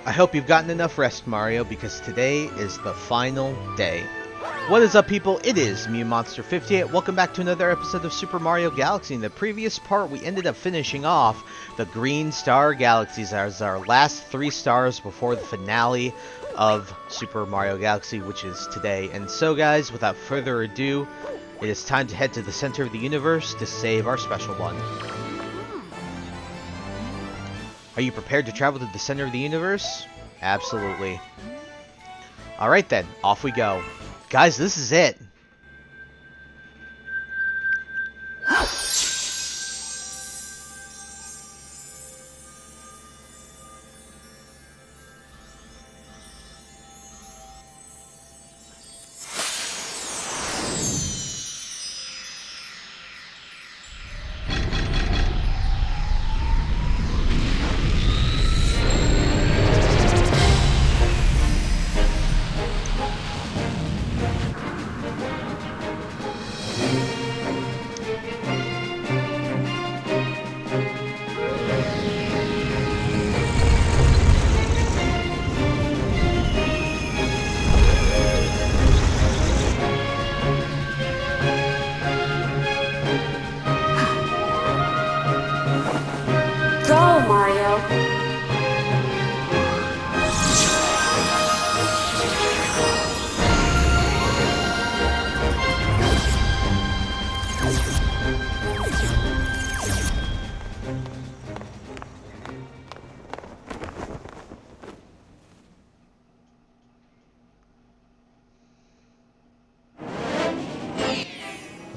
I hope you've gotten enough rest, Mario, because today is the final day. What is up, people? It is me, Monster58. Welcome back to another episode of Super Mario Galaxy. In the previous part, we ended up finishing off the Green Star Galaxies as our last 3 stars before the finale of Super Mario Galaxy, which is today. And so, guys, without further ado, it is time to head to the center of the universe to save our special one. Are you prepared to travel to the center of the universe? Absolutely. Alright then, off we go. Guys, this is it.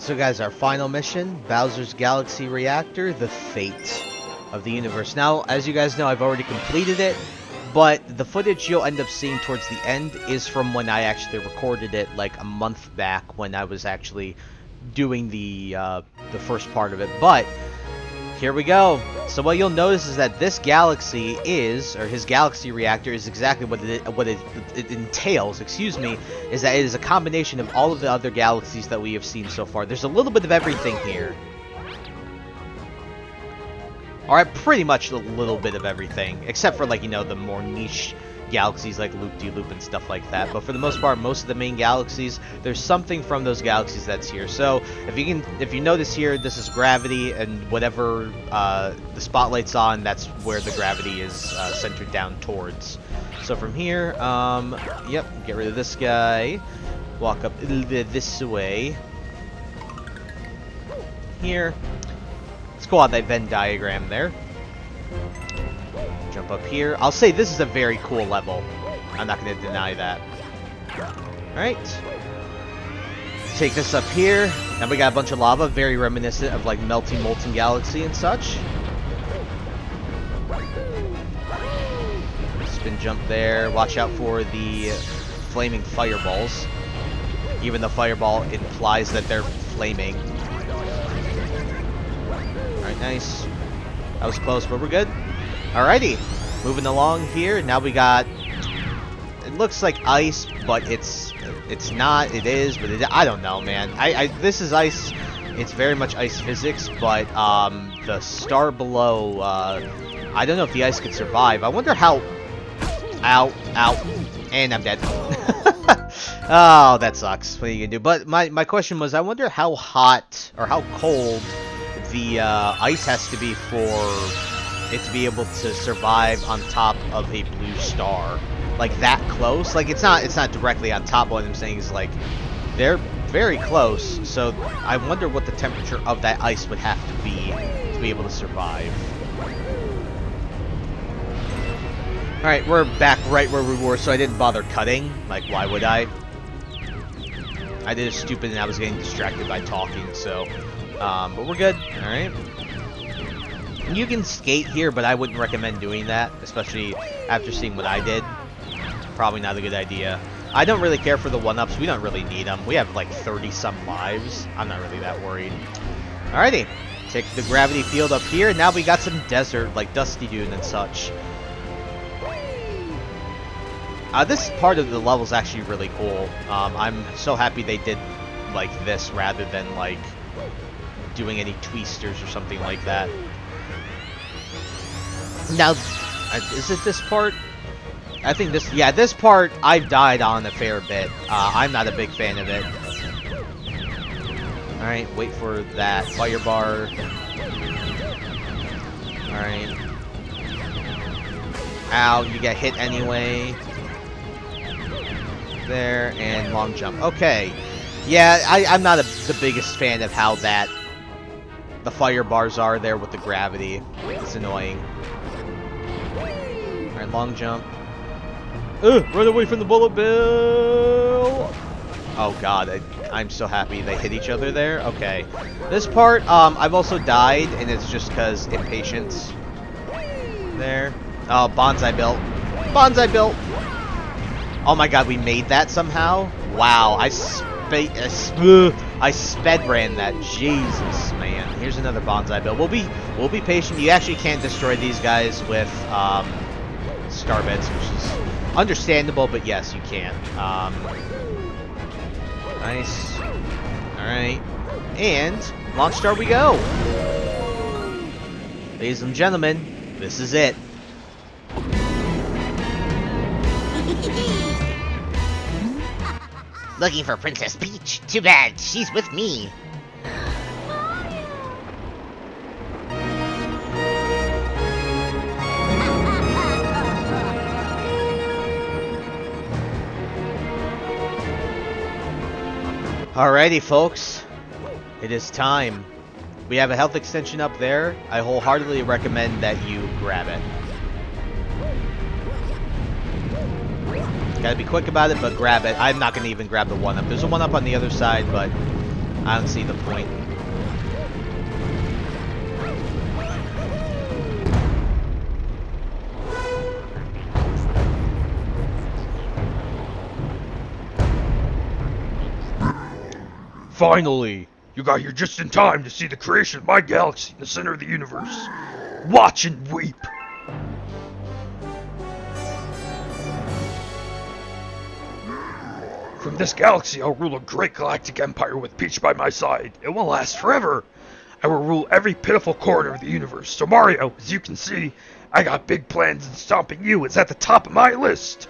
So guys, our final mission, Bowser's Galaxy Reactor, the fate of the universe. Now, as you guys know, I've already completed it, but the footage you'll end up seeing towards the end is from when I actually recorded it, like a month back, when I was actually doing the first part of it. But here we go. So what you'll notice is that this galaxy is, or his galaxy reactor is exactly what it entails, excuse me, is that it is a combination of all of the other galaxies that we have seen so far. There's a little bit of everything here. Alright, pretty much a little bit of everything, except for, like, you know, the more niche galaxies like Loop-de-Loop and stuff like that. But for the most part, most of the main galaxies, there's something from those galaxies that's here. So if you notice here, this is gravity, and whatever the spotlight's on, that's where the gravity is centered down towards. So from here, yep, get rid of this guy, walk up this way. Here, let's go on that Venn diagram there. Jump up here. I'll say this is a very cool level. I'm not going to deny that. Alright. Take this up here. Now we got a bunch of lava, very reminiscent of like Melting Molten Galaxy and such. Spin jump there. Watch out for the flaming fireballs. Even the fireball implies that they're flaming. Alright, nice. That was close, but we're good. Alrighty, moving along here. Now we got, it looks like ice, but it's not. It is, but I don't know, man. This is ice. It's very much ice physics, but the star below, I don't know if the ice could survive. I wonder how. Ow, and I'm dead. Oh, that sucks. What are you gonna do? But my question was, I wonder how hot or how cold the ice has to be for it to be able to survive on top of a blue star, like that close. Like it's not directly on top. What I'm saying is like they're very close. So I wonder what the temperature of that ice would have to be able to survive. All right, we're back right where we were, so I didn't bother cutting. Like, why would I? I did a stupid, and I was getting distracted by talking. So, but we're good. All right. You can skate here, but I wouldn't recommend doing that, especially after seeing what I did. Probably not a good idea. I don't really care for the 1-ups. We don't really need them. We have like 30-some lives. I'm not really that worried. Alrighty. Take the gravity field up here. Now we got some desert, like Dusty Dune and such. This part of the level is actually really cool. I'm so happy they did like this rather than like doing any twisters or something like that. Now, is it this part? I think this, yeah, this part I've died on a fair bit. I'm not a big fan of it. Alright, wait for that fire bar. Alright. Ow, you get hit anyway. There, and long jump. Okay. Yeah, I'm not the biggest fan of how the fire bars are there with the gravity. It's annoying. Alright, long jump. Run away from the bullet bill! Oh god, I'm so happy they hit each other there. Okay. This part, I've also died, and it's just because impatience. There. Oh, bonsai built. Bonsai built! Oh my god, we made that somehow? Wow, I sped ran that. Jesus, man. Here's another bonsai build. We'll be patient. You actually can't destroy these guys with star bits, which is understandable, but yes, you can. Nice. Alright. And launch star we go. Ladies and gentlemen, this is it. Looking for Princess Peach? Too bad, she's with me. Alrighty, folks. It is time. We have a health extension up there. I wholeheartedly recommend that you grab it. Gotta be quick about it, but grab it. I'm not gonna even grab the 1-up. There's a 1-up on the other side, but I don't see the point. Finally! You got here just in time to see the creation of my galaxy in the center of the universe. Watch and weep! From this galaxy, I'll rule a great galactic empire with Peach by my side. It will last forever. I will rule every pitiful corner of the universe. So Mario, as you can see, I got big plans, and stomping you is at the top of my list.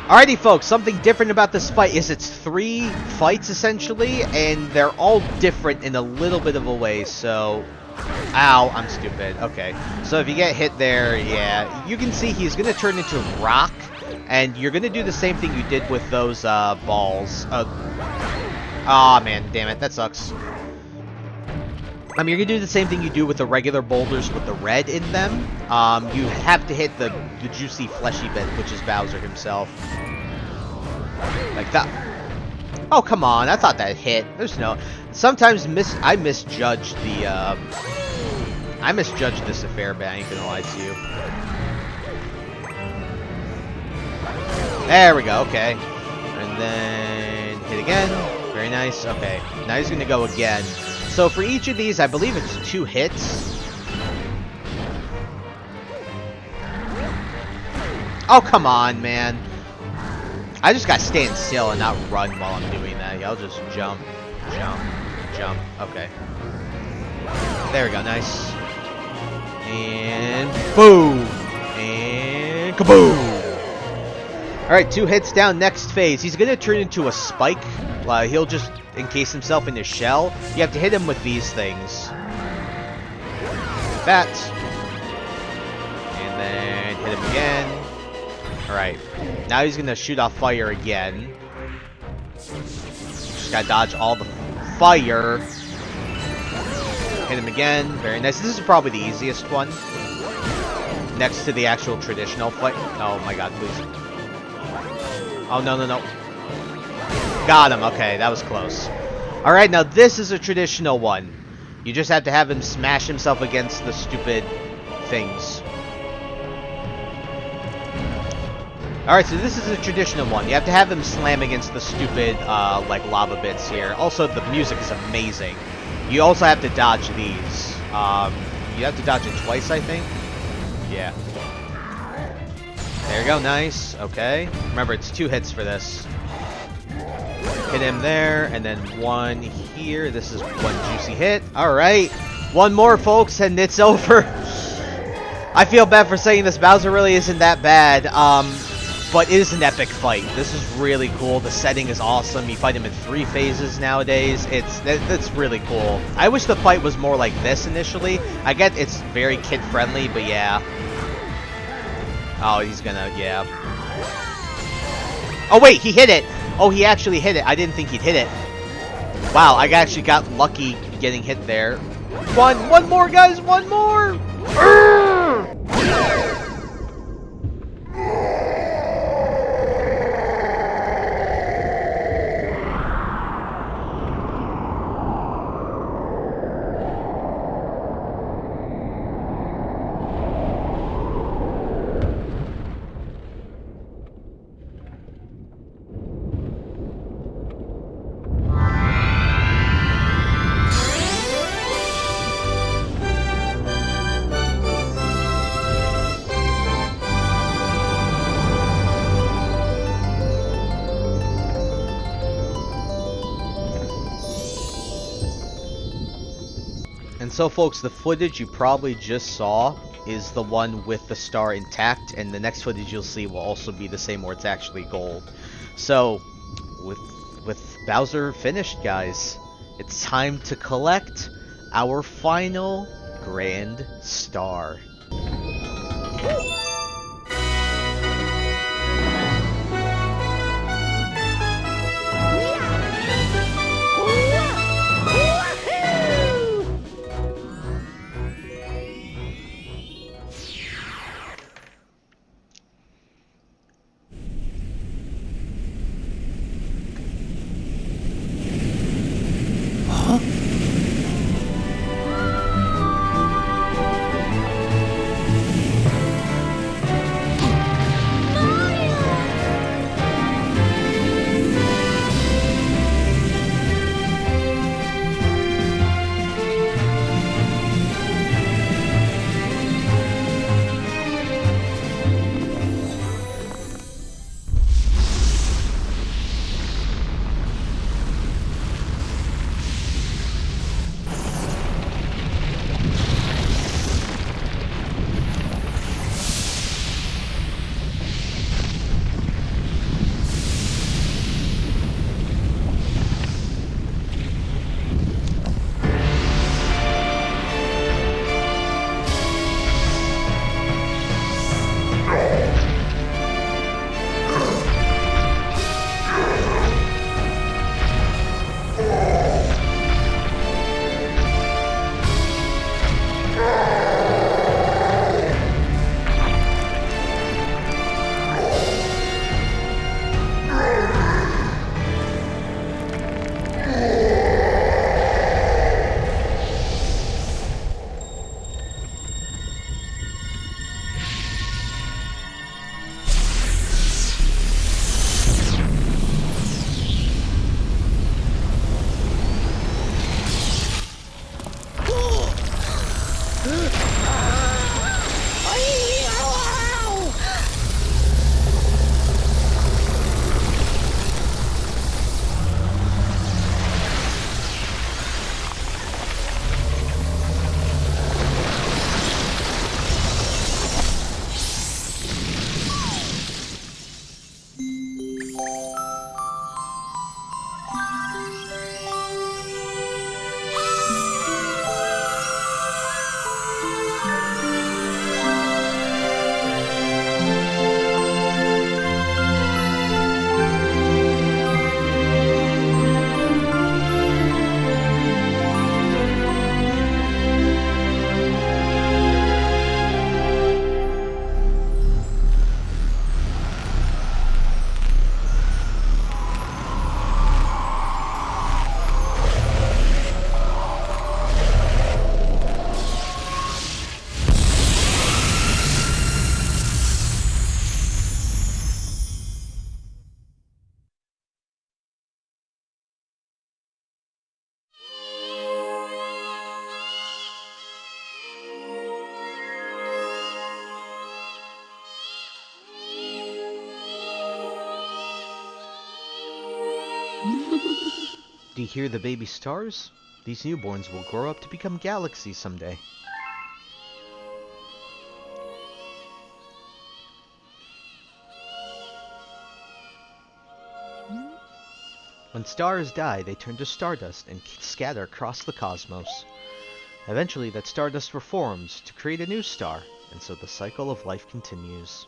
Alrighty, folks, something different about this fight is it's 3 fights, essentially, and they're all different in a little bit of a way, so... Ow, I'm stupid. Okay. So if you get hit there, yeah, you can see he's going to turn into rock, and you're going to do the same thing you did with those balls. Aw, man, damn it, that sucks. You're going to do the same thing you do with the regular boulders with the red in them. You have to hit the juicy, fleshy bit, which is Bowser himself. Like that. Oh, come on, I thought that hit. There's no... Sometimes I misjudge the, I misjudge this affair, but I ain't gonna lie to you. There we go, okay. And then hit again. Very nice, okay. Now he's gonna go again. So for each of these, I believe it's 2 hits. Oh, come on, man. I just gotta stand still and not run while I'm doing that. I'll just jump, jump, jump. Okay. There we go, nice. And boom! And kaboom! Alright, 2 hits down, next phase. He's gonna turn into a spike. He'll just encase himself in his shell. You have to hit him with these things. That. And then hit him again. Alright. Now he's gonna shoot off fire again. Just gotta dodge all the fire. Hit him again. Very nice. This is probably the easiest one. Next to the actual traditional fight. Oh my god, please. Oh, no, no, no. Got him. Okay, that was close. Alright, now this is a traditional one. You just have to have him smash himself against the stupid things. Alright, so this is a traditional one. You have to have him slam against the stupid, like, lava bits here. Also, the music is amazing. You also have to dodge these. You have to dodge it twice, I think. Yeah. There you go, nice. Okay. Remember, it's 2 hits for this. Hit him there, and then 1 here. This is 1 juicy hit. Alright. One more, folks, and it's over. I feel bad for saying this. Bowser really isn't that bad, but it is an epic fight. This is really cool. The setting is awesome. You fight him in 3 phases nowadays. It's really cool. I wish the fight was more like this initially. I get it's very kid-friendly, but yeah. Oh, he's gonna, yeah. Oh, wait, he hit it! Oh, he actually hit it. I didn't think he'd hit it. Wow, I actually got lucky getting hit there. One more, guys, one more! And so, folks, the footage you probably just saw is the one with the star intact, and the next footage you'll see will also be the same where it's actually gold. So, with Bowser finished, guys, it's time to collect our final Grand Star. Do you hear the baby stars? These newborns will grow up to become galaxies someday. When stars die, they turn to stardust and scatter across the cosmos. Eventually, that stardust reforms to create a new star, and so the cycle of life continues.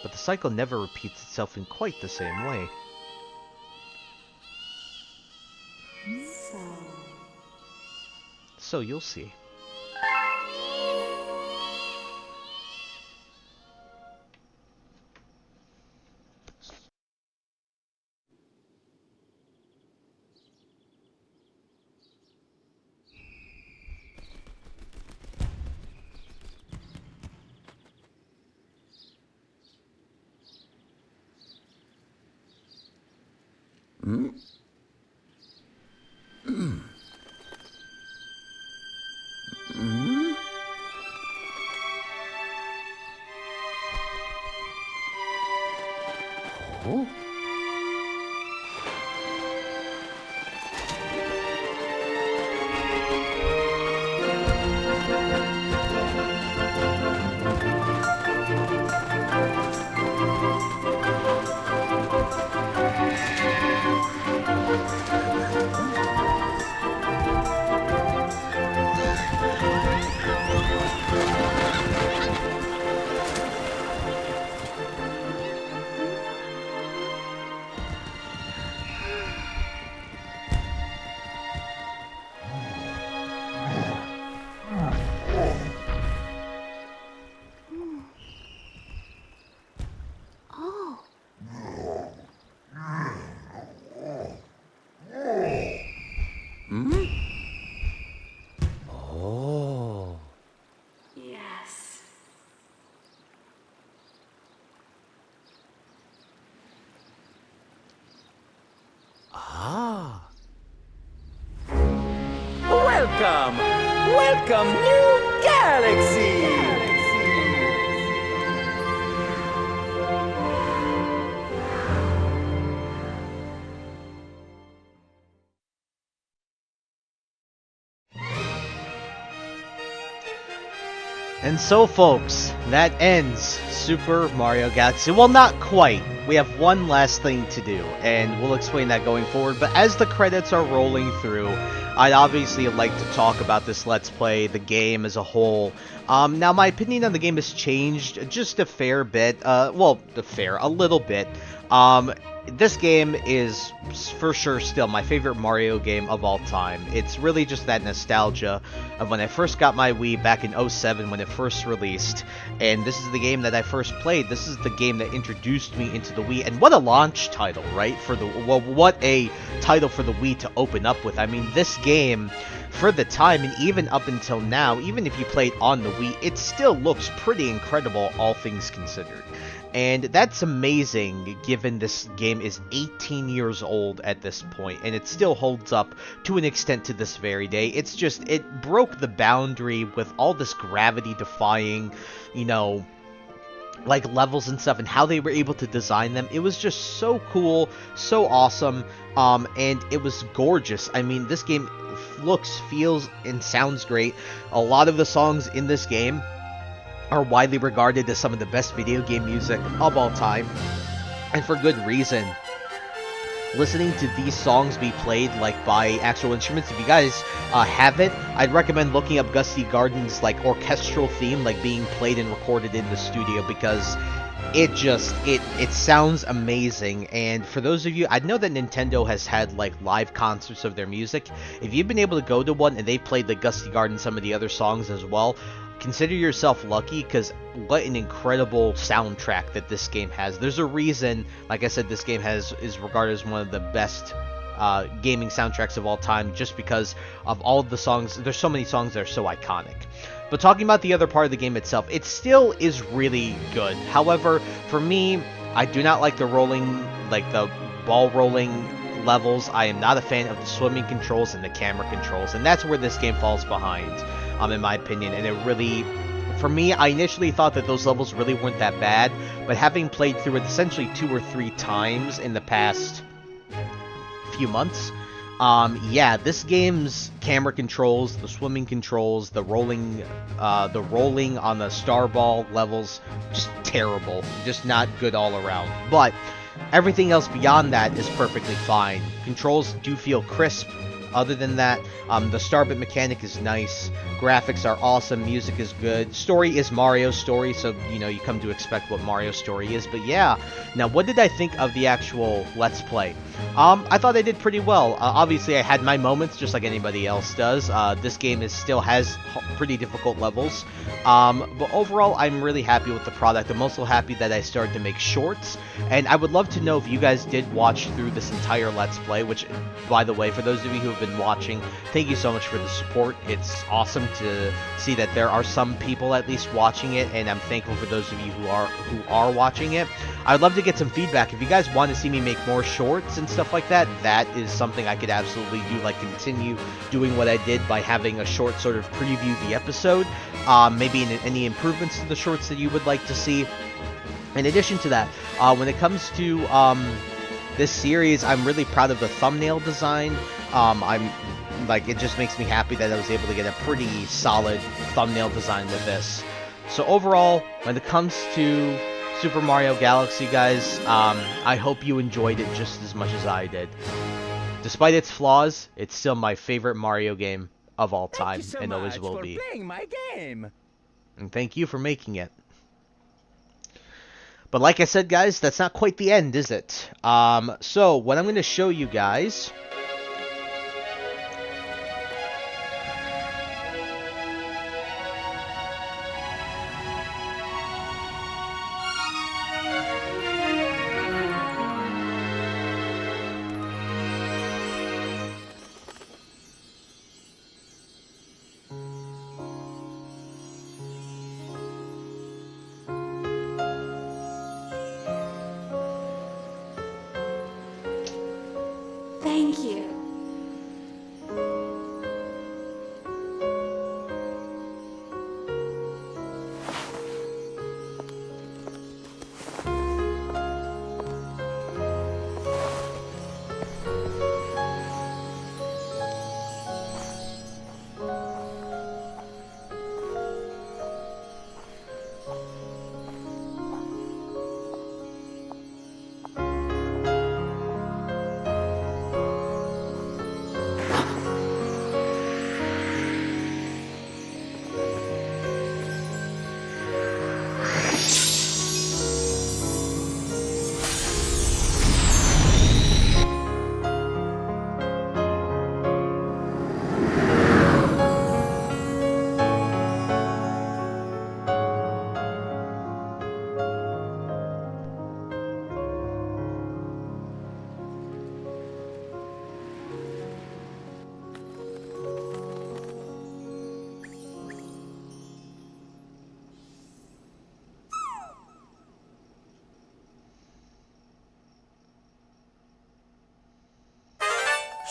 But the cycle never repeats itself in quite the same way. So you'll see. Yes. Welcome! Welcome, new galaxy! And so, folks, that ends Super Mario Galaxy. Well, not quite. We have one last thing to do, and we'll explain that going forward. But as the credits are rolling through, I'd obviously like to talk about this Let's Play, the game as a whole. Now, my opinion on the game has changed just a fair bit. A little bit. This game is for sure still my favorite Mario game of all time. It's really just that nostalgia of when I first got my Wii back in 07 when it first released, and this is the game that I first played. This is the game that introduced me into the Wii, and what a launch title, right? What a title for the Wii to open up with. I mean, this game, for the time, and even up until now, even if you played on the Wii, it still looks pretty incredible, all things considered. And that's amazing, given this game is 18 years old at this point, and it still holds up to an extent to this very day. It's just, it broke the boundary with all this gravity-defying, you know, like levels and stuff, and how they were able to design them. It was just so cool, so awesome, and it was gorgeous. I mean, this game looks, feels, and sounds great. A lot of the songs in this game are widely regarded as some of the best video game music of all time, and for good reason. Listening to these songs be played like by actual instruments, if you guys haven't, I'd recommend looking up Gusty Garden's like orchestral theme, like being played and recorded in the studio, because it sounds amazing. And for those of you, I know that Nintendo has had like live concerts of their music. If you've been able to go to one and they played like Gusty Garden, some of the other songs as well, consider yourself lucky, because what an incredible soundtrack that this game has. There's a reason, like I said, this game is regarded as one of the best gaming soundtracks of all time, just because of all of the songs. There's so many songs that are so iconic. But talking about the other part of the game itself, it still is really good. However, for me, I do not like the ball rolling levels. I am not a fan of the swimming controls and the camera controls, and that's where this game falls behind, in my opinion. And it really, for me, I initially thought that those levels really weren't that bad, but having played through it essentially 2 or 3 times in the past few months. Yeah, this game's camera controls, the swimming controls, the rolling on the star ball levels, just terrible. Just not good all around. But everything else beyond that is perfectly fine. Controls do feel crisp. Other than that, the starbit mechanic is nice. Graphics are awesome. Music is good. Story is Mario's story, so, you know, you come to expect what Mario's story is. But yeah, now what did I think of the actual Let's Play? I thought I did pretty well. Obviously, I had my moments, just like anybody else does. This game still has pretty difficult levels. But overall, I'm really happy with the product. I'm also happy that I started to make shorts. And I would love to know if you guys did watch through this entire Let's Play, which, by the way, for those of you who have been watching, thank you so much for the support. It's awesome to see that there are some people at least watching it, and I'm thankful for those of you who are watching it. I'd love to get some feedback. If you guys want to see me make more shorts and stuff like that, that is something I could absolutely do, like continue doing what I did by having a short sort of preview the episode. Maybe any improvements to the shorts that you would like to see. In addition to that, when it comes to this series, I'm really proud of the thumbnail design. It just makes me happy that I was able to get a pretty solid thumbnail design with this. So overall, when it comes to Super Mario Galaxy, guys, I hope you enjoyed it just as much as I did. Despite its flaws, it's still my favorite Mario game of all time, and always will be. Playing my game. And thank you for making it. But like I said, guys, that's not quite the end, is it? So what I'm going to show you guys... Thank you.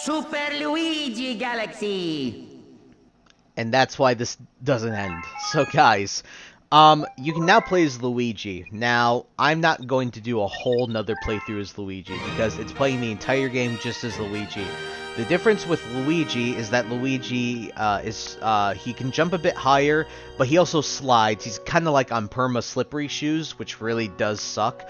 Super Luigi Galaxy! And that's why this doesn't end. So guys, you can now play as Luigi. Now, I'm not going to do a whole nother playthrough as Luigi, because it's playing the entire game just as Luigi. The difference with Luigi is that Luigi he can jump a bit higher, but he also slides. He's kind of like on perma slippery shoes, which really does suck.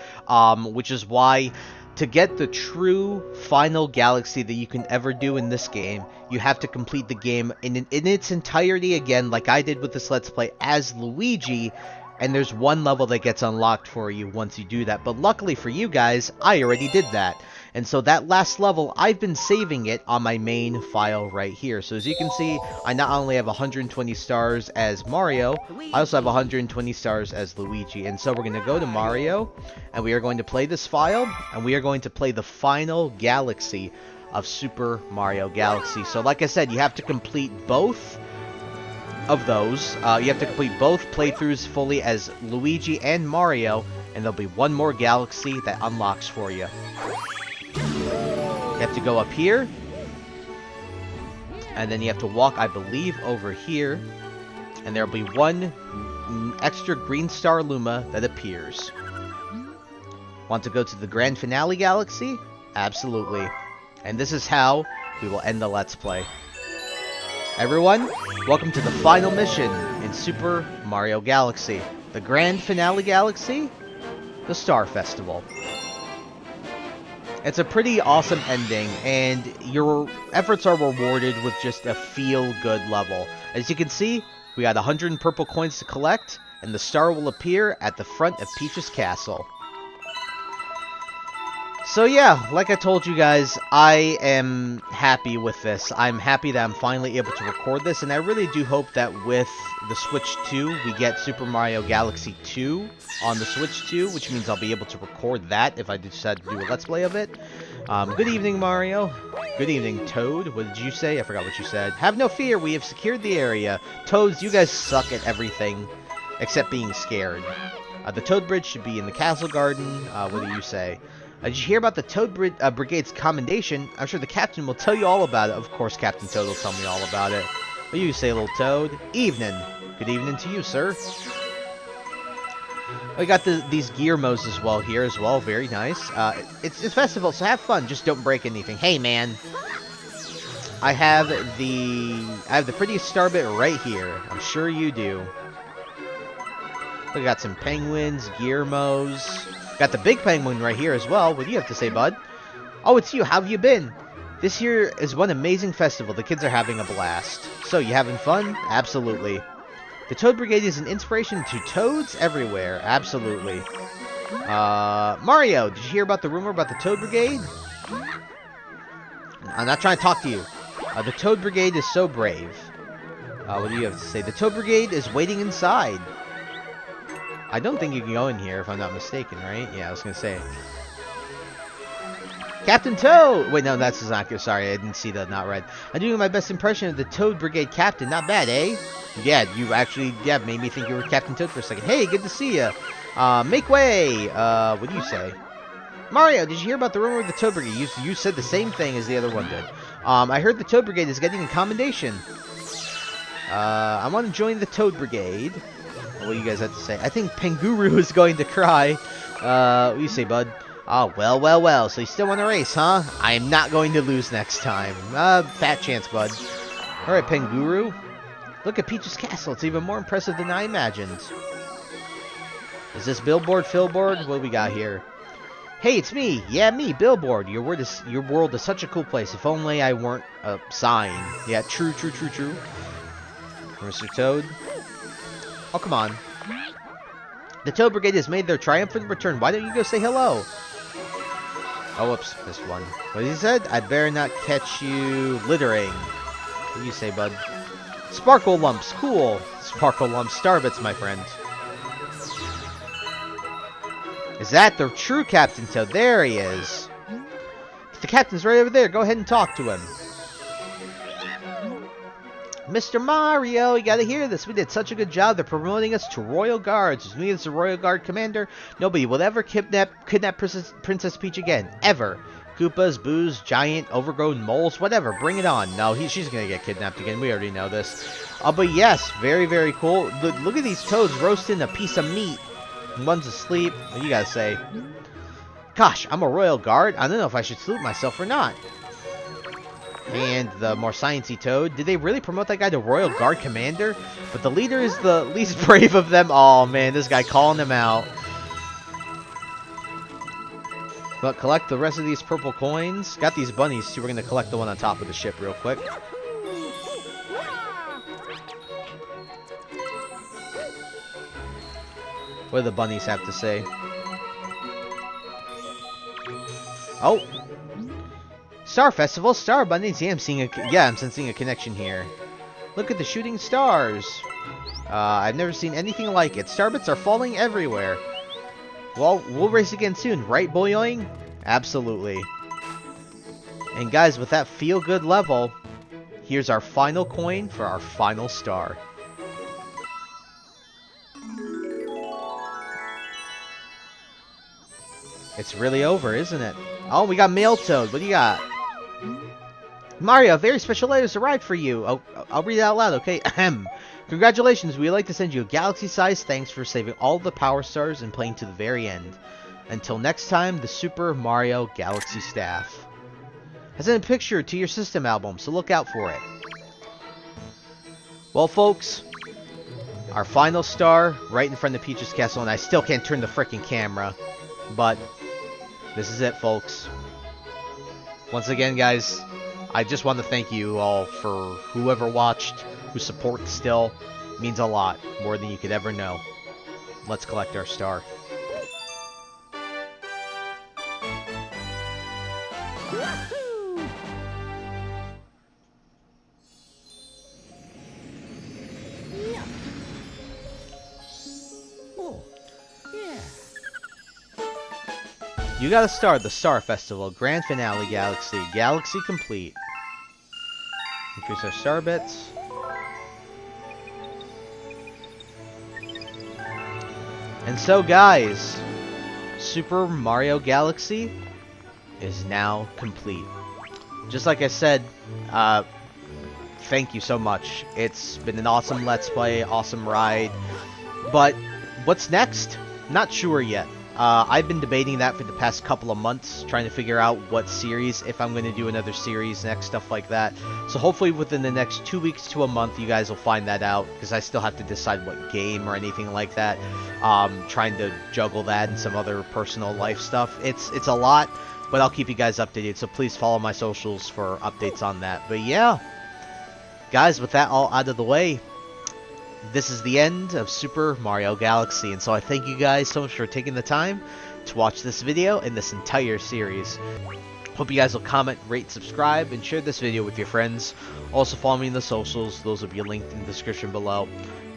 Which is why, to get the true final galaxy that you can ever do in this game, you have to complete the game in its entirety again, like I did with this Let's Play, as Luigi, and there's one level that gets unlocked for you once you do that. But luckily for you guys, I already did that. And so that last level, I've been saving it on my main file right here. So as you can see, I not only have 120 stars as Mario, I also have 120 stars as Luigi. And so we're going to go to Mario, and we are going to play this file, and we are going to play the final galaxy of Super Mario Galaxy. So like I said, you have to complete both of those. You have to complete both playthroughs fully as Luigi and Mario, and there'll be one more galaxy that unlocks for you. You have to go up here, and then you have to walk, I believe, over here, and there'll be one extra green star Luma that appears. Want to go to the grand finale galaxy? Absolutely. And this is how we will end the Let's Play. Everyone, welcome to the final mission in Super Mario Galaxy. The grand finale galaxy, the Star Festival. It's a pretty awesome ending, and your efforts are rewarded with just a feel-good level. As you can see, we got 100 purple coins to collect, and the star will appear at the front of Peach's castle. So yeah, like I told you guys, I am happy with this. I'm happy that I'm finally able to record this, and I really do hope that with the Switch 2, we get Super Mario Galaxy 2 on the Switch 2, which means I'll be able to record that if I decide to do a Let's Play of it. Good evening, Mario. Good evening, Toad. What did you say? I forgot what you said. Have no fear, we have secured the area. Toads, you guys suck at everything except being scared. The Toad Bridge should be in the Castle Garden. What do you say? Did you hear about the Toad Brigade's commendation? I'm sure the captain will tell you all about it. Of course, Captain Toad will tell me all about it. What do you say, little Toad? Evening. Good evening to you, sir. We got these gear modes as well here as well. Very nice. It's a festival, so have fun. Just don't break anything. Hey, man. I have the prettiest star bit right here. I'm sure you do. We got some penguins, gear modes. Got the big penguin right here as well. What do you have to say, bud? Oh, it's you. How have you been? This year is one amazing festival. The kids are having a blast. So, you having fun? Absolutely. The Toad Brigade is an inspiration to toads everywhere. Absolutely. Mario, did you hear about the rumor about the Toad Brigade? I'm not trying to talk to you. The Toad Brigade is so brave. What do you have to say? The Toad Brigade is waiting inside. I don't think you can go in here if I'm not mistaken, right? Yeah, I was going to say. Captain Toad! Wait, no, that's not good. Sorry, I didn't see that, not read. I'm doing my best impression of the Toad Brigade captain. Not bad, eh? Yeah, you actually, made me think you were Captain Toad for a second. Hey, good to see you. Make way! What do you say? Mario, did you hear about the rumor of the Toad Brigade? You said the same thing as the other one did. I heard the Toad Brigade is getting a commendation. I want to join the Toad Brigade. What do you guys have to say? I think Penguru is going to cry. What do you say, bud? Oh, well. So you still want to race, huh? I am not going to lose next time. Fat chance, bud. Alright, Penguru. Look at Peach's castle. It's even more impressive than I imagined. Is this Billboard, Philboard? What do we got here? Hey, it's me. Yeah, me, Billboard. Your world is such a cool place. If only I weren't a sign. Yeah, true. Mr. Toad. Oh, come on. The Toad Brigade has made their triumphant return. Why don't you go say hello? Oh, whoops. Missed one. What he said? I better not catch you littering. What do you say, bud? Sparkle lumps. Cool. Sparkle lumps. Starbits, my friend. Is that the true Captain Toad? There he is. The captain's right over there. Go ahead and talk to him. Mr. Mario, you gotta hear this. We did such a good job. They're promoting us to Royal Guards. As me as the Royal Guard commander, nobody will ever kidnap Princess Peach again. Ever. Koopas, Boos, giant, overgrown moles, whatever. Bring it on. No, she's gonna get kidnapped again. We already know this. But yes, very, very cool. Look at these toads roasting a piece of meat. One's asleep. What do you gotta say? Gosh, I'm a Royal Guard. I don't know if I should salute myself or not. And the more sciencey Toad. Did they really promote that guy to Royal Guard Commander? But the leader is the least brave of them all. Man, this guy calling him out. But collect the rest of these purple coins. Got these bunnies too. We're going to collect the one on top of the ship real quick. What do the bunnies have to say? Oh! Star Festival, Star Bunnies. Yeah, I'm sensing a connection here. Look at the shooting stars. I've never seen anything like it. Starbits are falling everywhere. Well, we'll race again soon, right, boyoing? Absolutely. And guys, with that feel-good level, here's our final coin for our final star. It's really over, isn't it? Oh, we got Mail Toad. What do you got? Mario, a very special letter has arrived for you. Oh, I'll read it out loud, okay? Ahem. Congratulations, we'd like to send you a galaxy-sized thanks for saving all the Power Stars and playing to the very end. Until next time, the Super Mario Galaxy staff. has a picture to your system album, so look out for it. Well, folks, our final star right in front of Peach's castle, and I still can't turn the freaking camera, but this is it, folks. Once again, guys, I just want to thank you all for whoever watched, who supports still. It means a lot, more than you could ever know. Let's collect our star. You got a star at the Star Festival, Grand Finale Galaxy. Galaxy complete. Increase our star bits. And so, guys, Super Mario Galaxy is now complete. Just like I said, thank you so much. It's been an awesome Let's Play, awesome ride. But what's next? Not sure yet. I've been debating that for the past couple of months, trying to figure out what series, if I'm going to do another series next, stuff like that. So hopefully within the next 2 weeks to a month, you guys will find that out, because I still have to decide what game or anything like that. Trying to juggle that and some other personal life stuff. It's a lot, but I'll keep you guys updated, so please follow my socials for updates on that. But yeah, guys, with that all out of the way, this is the end of Super Mario Galaxy, and so I thank you guys so much for taking the time to watch this video and this entire series. Hope you guys will comment, rate, subscribe, and share this video with your friends. Also follow me in the socials, those will be linked in the description below.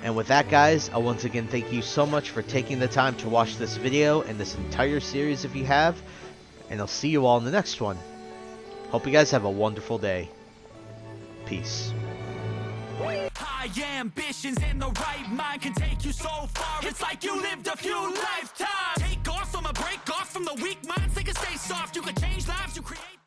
And with that, guys, I once again thank you so much for taking the time to watch this video and this entire series if you have, and I'll see you all in the next one. Hope you guys have a wonderful day. Peace. High ambitions and the right mind can